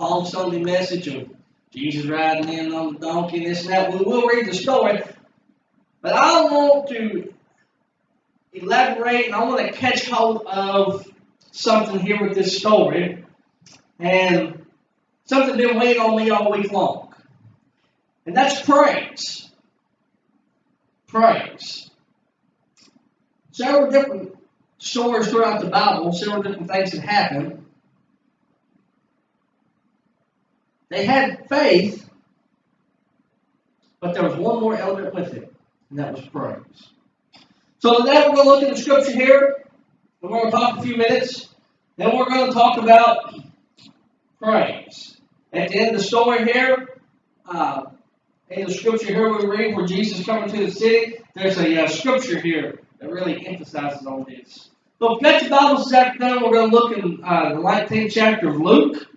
Palm Sunday message of Jesus riding in on the donkey and this and that. We will read the story. But I want to elaborate and I want to catch hold of something here with this story. And something been weighing on me all week long. And that's praise. Praise. Several different stories throughout the Bible, several different things that happened. They had faith, but there was one more element with it, and that was praise. So today we're going to look at the scripture here, and we're going to talk a few minutes. Then we're going to talk about praise. At the end of the story here, in the scripture here we read where Jesus is coming to the city, there's a scripture here that really emphasizes on this. So if you got your Bibles this afternoon, we're going to look in the 19th chapter of Luke.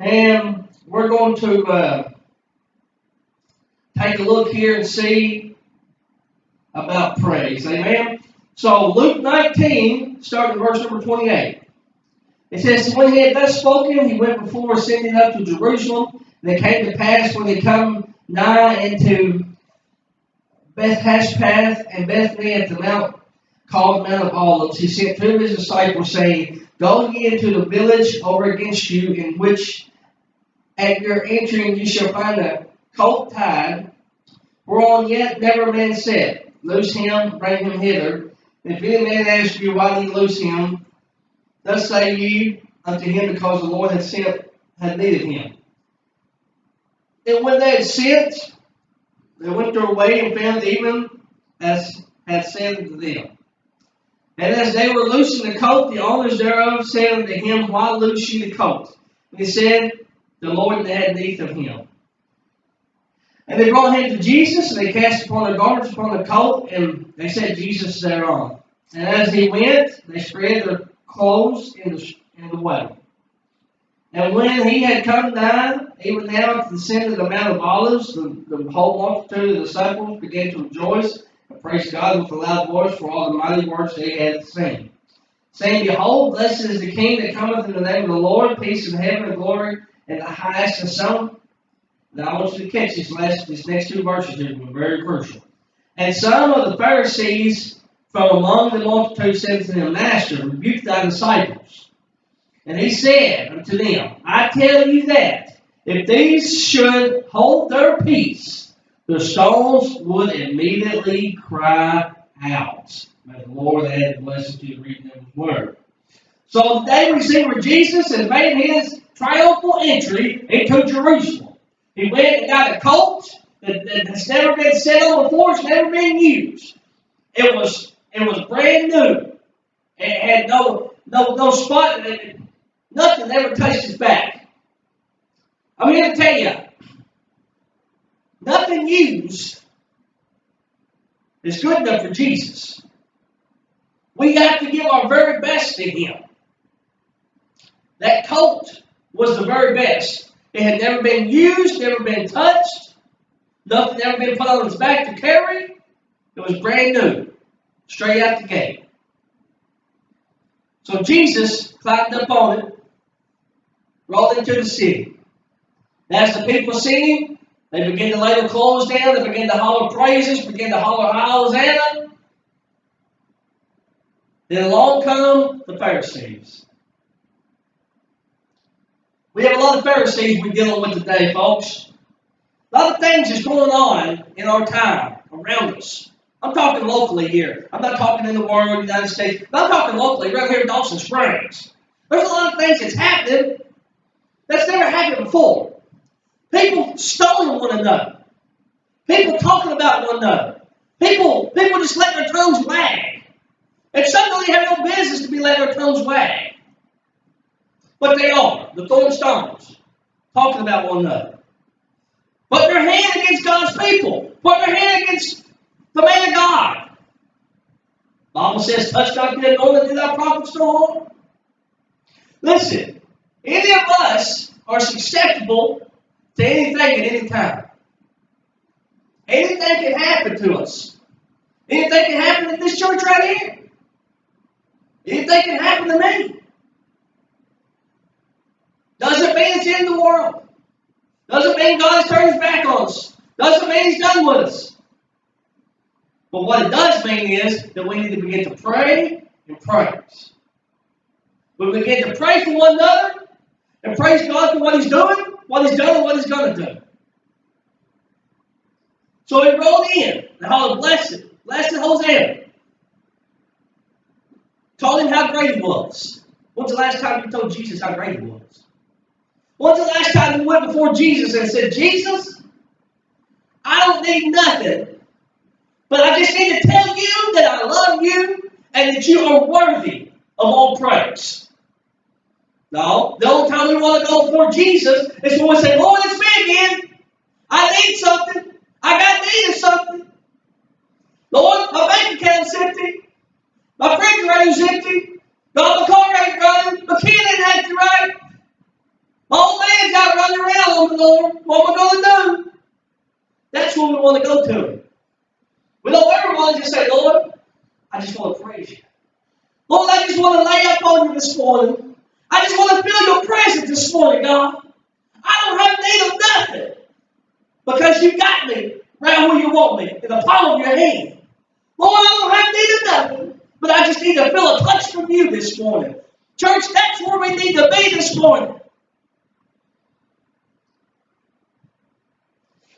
And we're going to take a look here and see about praise. Amen? So Luke 19, starting verse number 28. It says, when he had thus spoken, he went before, ascending up to Jerusalem. And it came to pass when they come nigh into Bethhashpath and Bethany at the mount called Mount of Olives, he sent two of his disciples, saying, go ye into the village over against you, in which at your entering you shall find a colt tied, whereon yet never man sat. Loose him, bring him hither. And if any man ask you, why do you loose him? Thus say ye unto him, because the Lord had needed him. And when they had sent, they went their way and found even as had said unto them. And as they were loosing the colt, the owners thereof said unto him, why loose ye the colt? And he said, the Lord had need of him. And they brought him to Jesus, and they cast upon their garments upon the colt, and they set Jesus thereon. And as he went, they spread their clothes in the way. And when he had come down, even now to the descent of the Mount of Olives, the whole multitude of the disciples began to rejoice and praise God with a loud voice for all the mighty works they had seen, saying, behold, blessed is the King that cometh in the name of the Lord, peace in heaven and glory in the highest. And some, now I want you to catch these next two verses here, they're very crucial. And some of the Pharisees from among the multitude said to him, Master, rebuke thy disciples. And he said unto them, I tell you that, if these should hold their peace, the stones would immediately cry out. May the Lord add the blessing to the reading of his word. So they received Jesus and made his triumphal entry into Jerusalem. He went and got a colt that's never been set on before, it's never been used. It was brand new. It had no spot, nothing ever touched his back. I'm here to tell you, nothing used is good enough for Jesus. We have to give our very best to him. That colt was the very best. It had never been used, never been touched, nothing ever been put on its back to carry. It was brand new, straight out the gate. So Jesus climbed up on it, rolled into the city. And as the people seen him, they began to lay their clothes down, they began to holler praises, began to holler Hosanna. Then along come the Pharisees. We have a lot of Pharisees we're dealing with today, folks. A lot of things is going on in our time around us. I'm talking locally here. I'm not talking in the world, United States. But I'm talking locally, right here in Dawson Springs. There's a lot of things that's happening that's never happened before. People stoning one another. People talking about one another. People just letting their tongues wag. And some really have no business to be letting their tongues wag. But they are, the throwing stones, talking about one another. Putting their hand against God's people. Putting their hand against the man of God. The Bible says, touch not the anointed, do thy prophets no harm. Listen, any of us are susceptible to anything at any time. Anything can happen to us. Anything can happen in this church right here. Anything can happen to me. Doesn't mean it's the end of the world. Doesn't mean God has turned his back on us. Doesn't mean he's done with us. But what it does mean is that we need to begin to pray and praise. We begin to pray for one another and praise God for what he's doing, what he's done, and what he's going to do. So he wrote in and called him blessed Hosanna. Told him how great he was. When's the last time you told Jesus how great he was? When's the last time you went before Jesus and said, Jesus, I don't need nothing, but I just need to tell you that I love you and that you are worthy of all praise. No, the only time we want to go before Jesus is when we say, Lord, it's me again. I need something. I got need of something. Lord, my bank account's empty. My refrigerator's empty. God, my car ain't running. My kid ain't acting right. My old man's out running around on the Lord. What am I going to do? That's when we want to go to him. We don't ever want to just say, Lord, I just want to praise you. Lord, I just want to lay up on you this morning. I just want to feel your presence this morning, God. I don't have need of nothing because you got me right where you want me, in the palm of your hand. Lord, I don't have need of nothing, but I just need to feel a touch from you this morning. Church, that's where we need to be this morning.